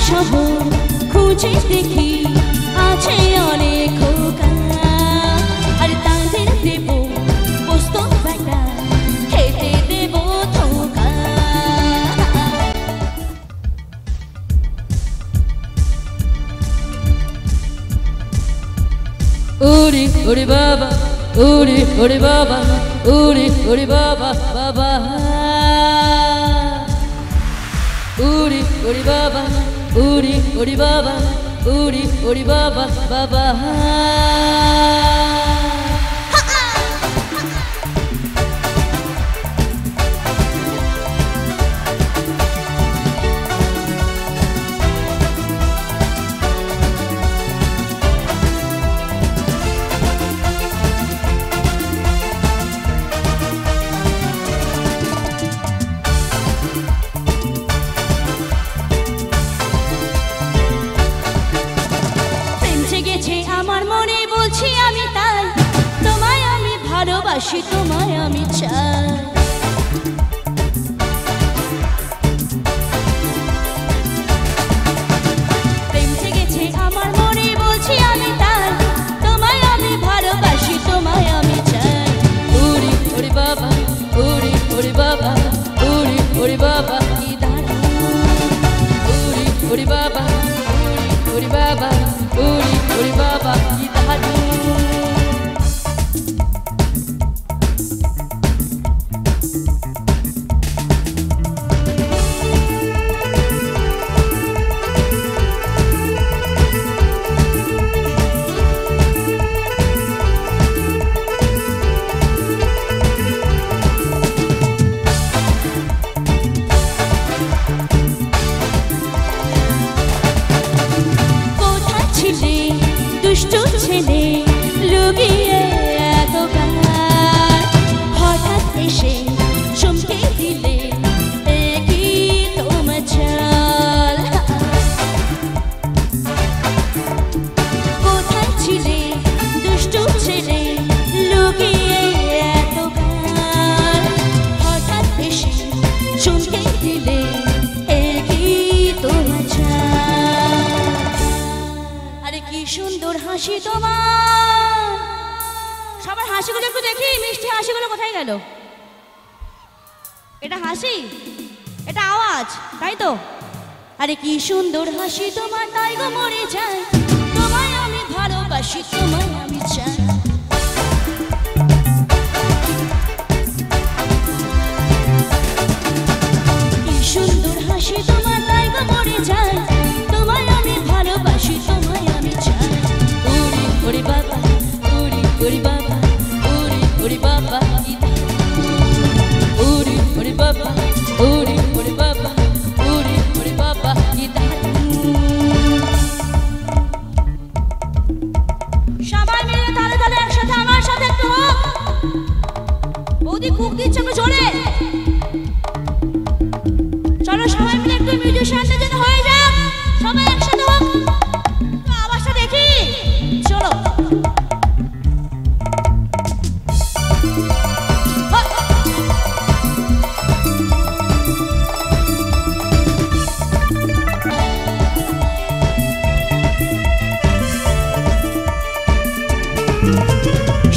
শহর খুঁজে দেখি আছে অনেক খোকা, আর তাদের দেব পোস্ত বাটা খেতে দেব ধোকা। ওরে ওরে বাবা, ওরে ওরে বাবা, ওরে ওরে বাবা বাবা, ওরে ওরে বাবা, ওরে ওরে বাবা, ওরে ওরে বাবা বাবা। আমার মনে বলছি আমি তাই, তোমায় আমি ভালোবাসি, তোমায় আমি চাই। প্রেম জেগেছে আমার মনে বলছি আমি তাই, তোমায় আমি ভালোবাসি, তোমায় আমি চাই। ওরে ওরে বাবা, ওরে ওরে বাবা, ওরে ওরে বাবা কি দারুণ, ওরে ওরে বাবা, ওরে বাবা, ওরে ওরে বাবা কি দারুণ। দুষ্টু ছেলে লুকিয়ে এতকাল, হঠাৎ এসে চমকে দিলে কি তোমার চাল। কোথায় ছিলে দুষ্টু ছেলে লুকিয়ে এতকাল, হঠাৎ এসে চমকে দিলে কি তোমার চাল। আরে কি সুন্দর হাসি তোমার, সবার হাসিগুলো একটু দেখি, মিষ্টি হাসিগুলো কোথায় গেল? এটা হাসি, এটা আওয়াজ, তাই তো? আরে কি সুন্দর হাসি তোমার, তাই গো মরে যায়, তোমায় আমি ভালোবাসি, তোমায় আমি চাই। কি সুন্দর হাসি তোমার, তাই গো মরে যায়, তোমায় আমি ভালোবাসি, তোমায় আমি চাই। ওরে ওরে বাবা, ওরে ওরে বাবা, ওরে ওরে বাবা কি দারুণ, ওরে ওরে বাবা, ওরে ওরে বাবা, ওরে ওরে বাবা কি দারুণ। সবাই মিলে তালে তালে একসাথে আমার সাথে একটু হোক। বৌদি কুক দিচ্ছে একটু জোরে। চলো সবাই মিলে একটু মিউজিশিয়ানদের জন্য হয়ে যাক, সবাই একসাথে হোক, আওয়াজটা দেখি। চলো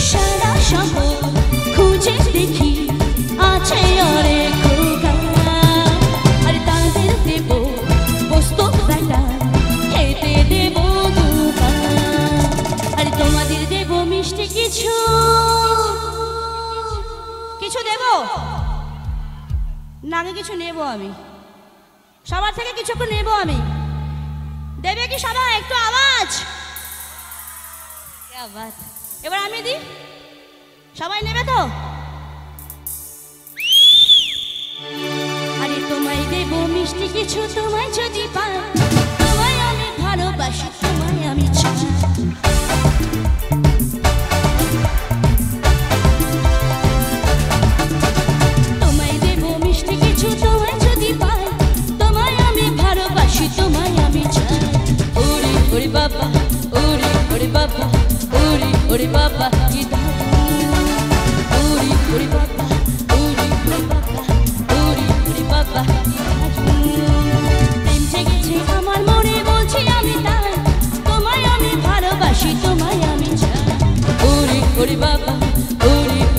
সারা শহর খুঁজে দেখি আছে অনেক খোকা, আর তাদের দেব পোস্ত বাটা খেতে দেব ধোকা, আর তোমাদের দেব মিষ্টি কিছু কিছু দেব নাকি কিছু নেব আমি, সবার থেকে কিছু একটু নেব আমি। দেবে কি সবাই একটু আওয়াজ? এবার আমি দিই, সবাই নেবে তো? আরে তোমায় দেব মিষ্টি কিছু, তোমায় যদি পাই, তোমায় আমি ভালোবাসি, তোমায় আমি চাই। তোমায় দেব মিষ্টি কিছু, তোমায় যদি পাই, তোমায় আমি ভালোবাসি, তোমায় আমি চাই। ওরে ওরে বাবা, ওরে ওরে বাবা, ওরে ওরে বাবা কি দারুণ, ওরে ওরে বাবা, ওরে ওরে বাবা, ওরে ওরে বাবা কি দারুণ। প্রেম জেগে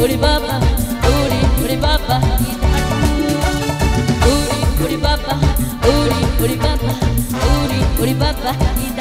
ওরে বাবা ওরে বাবা কি দারুণ ওরে বাবা ওরে বাবা ওরে বাবা কি